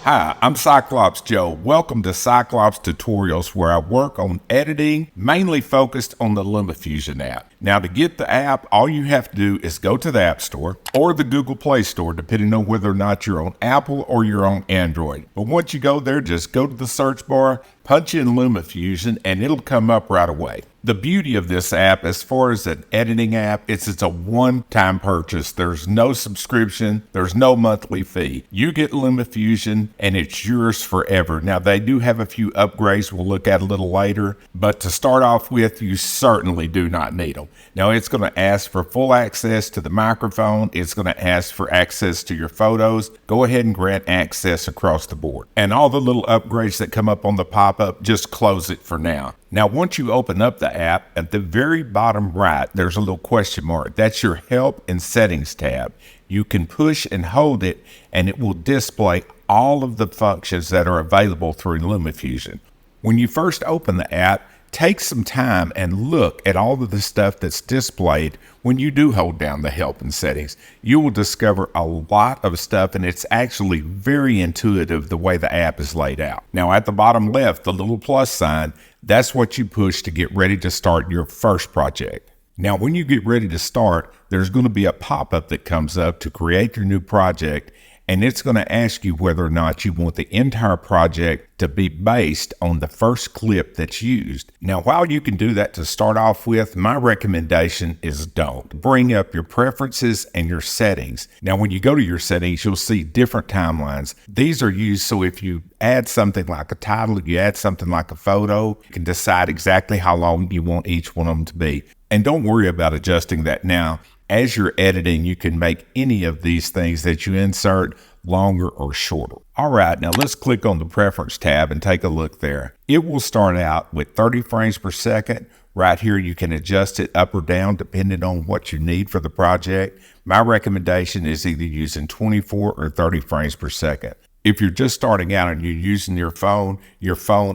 Hi, I'm Cyclops Joe. Welcome to Cyclops Tutorials, where I work on editing, mainly focused on the LumaFusion app. Now, to get the app, all you have to do is go to the App Store or the Google Play Store, depending on whether or not you're on Apple or you're on Android. But once you go there, just go to the search bar, punch in LumaFusion, and it'll come up right away. The beauty of this app, as far as an editing app, it's a one-time purchase. There's no subscription. There's no monthly fee. You get LumaFusion, and it's yours forever. Now, they do have a few upgrades we'll look at a little later, but to start off with, you certainly do not need them. Now, it's going to ask for full access to the microphone. It's going to ask for access to your photos. Go ahead and grant access across the board. And all the little upgrades that come up on the pop-up, just close it for now. Now, once you open up the app, at the very bottom right, there's a little question mark. That's your Help and Settings tab. You can push and hold it, and it will display all of the functions that are available through LumaFusion. When you first open the app, take some time and look at all of the stuff that's displayed when you do hold down the Help and Settings. You will discover a lot of stuff, and it's actually very intuitive the way the app is laid out. Now, at the bottom left, the little plus sign, that's what you push to get ready to start your first project. Now, when you get ready to start, there's going to be a pop-up that comes up to create your new project, and it's going to ask you whether or not you want the entire project to be based on the first clip that's used. Now, while you can do that to start off with, my recommendation is don't. Bring up your preferences and your settings. Now, when you go to your settings, you'll see different timelines. These are used so if you add something like a title, you add something like a photo, you can decide exactly how long you want each one of them to be. And don't worry about adjusting that now. As you're editing, you can make any of these things that you insert longer or shorter. All right, now let's click on the Preference tab and take a look there. It will start out with 30 frames per second. Right here, you can adjust it up or down depending on what you need for the project. My recommendation is either using 24 or 30 frames per second. If you're just starting out and you're using your phone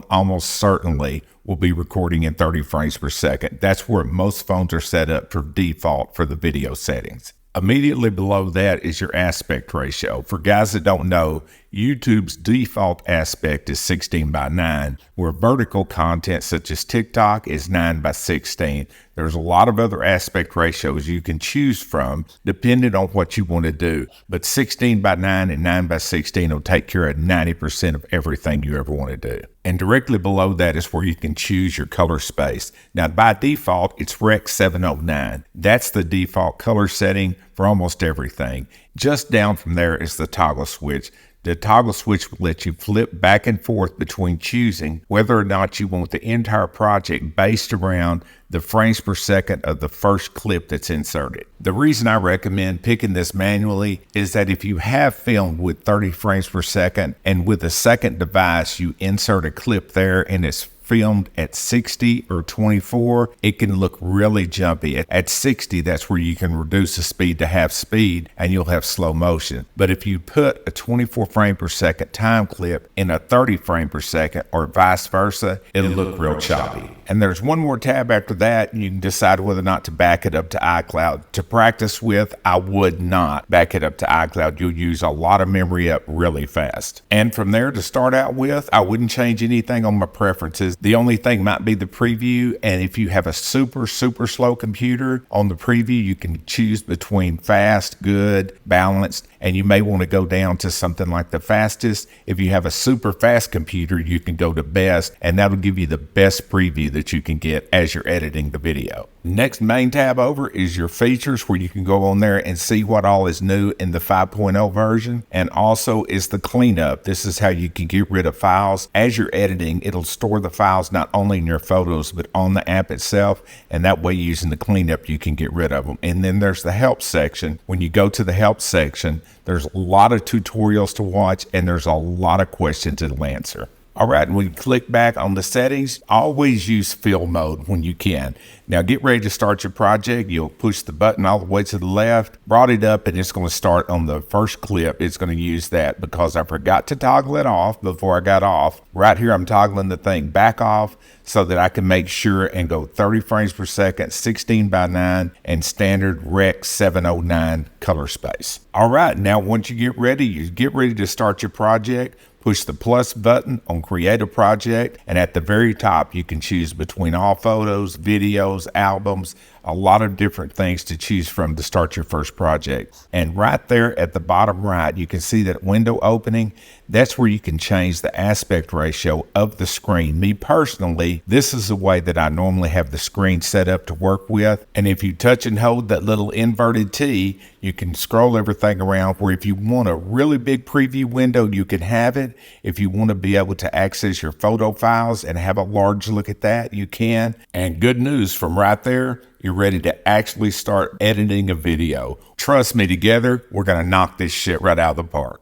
almost certainly will be recording in 30 frames per second. That's where most phones are set up for default for the video settings. Immediately below that is your aspect ratio. For guys that don't know, YouTube's default aspect is 16:9, where vertical content such as TikTok is 9:16. There's a lot of other aspect ratios you can choose from depending on what you want to do. But 16:9 and 9:16 will take care of 90% of everything you ever want to do. And directly below that is where you can choose your color space. Now, by default, it's Rec 709. That's the default color setting for almost everything. Just down from there is the toggle switch. The toggle switch will let you flip back and forth between choosing whether or not you want the entire project based around the frames per second of the first clip that's inserted. The reason I recommend picking this manually is that if you have filmed with 30 frames per second and with a second device, you insert a clip there and it's filmed at 60 or 24, it can look really jumpy. At 60, that's where you can reduce the speed to half speed and you'll have slow motion. But if you put a 24 frame per second time clip in a 30 frame per second or vice versa, it'll look real choppy. And there's one more tab after that, and you can decide whether or not to back it up to iCloud. To practice with, I would not back it up to iCloud. You'll use a lot of memory up really fast. And from there, to start out with, I wouldn't change anything on my preferences. The only thing might be the preview, and if you have a super slow computer, on the preview you can choose between fast, good, balanced, and you may want to go down to something like the fastest. If you have a super fast computer, you can go to best, and that'll give you the best preview that you can get as you're editing the video. Next main tab over is your features, where you can go on there and see what all is new in the 5.0 version, and also is the cleanup. This is how you can get rid of files. As you're editing, it'll store the files not only in your photos but on the app itself, and that way using the cleanup you can get rid of them. And then there's the help section. When you go to the help section, there's a lot of tutorials to watch and there's a lot of questions to answer. All right, when you click back on the settings, always use fill mode when you can. Now get ready to start your project. You'll push the button all the way to the left, brought it up, and it's going to start on the first clip. It's going to use that because I forgot to toggle it off before I got off. Right here, I'm toggling the thing back off so that I can make sure and go 30 frames per second, 16:9, and standard Rec 709 color space. All right, now once you get ready to start your project. Push the plus button on Create a Project, and at the very top, you can choose between all photos, videos, albums, a lot of different things to choose from to start your first project. And right there at the bottom right, you can see that window opening. That's where you can change the aspect ratio of the screen. Me personally, this is the way that I normally have the screen set up to work with. And if you touch and hold that little inverted T, you can scroll everything around where if you want a really big preview window, you can have it. If you want to be able to access your photo files and have a large look at that, you can. And good news, from right there, you're ready to actually start editing a video. Trust me, together, we're going to knock this shit right out of the park.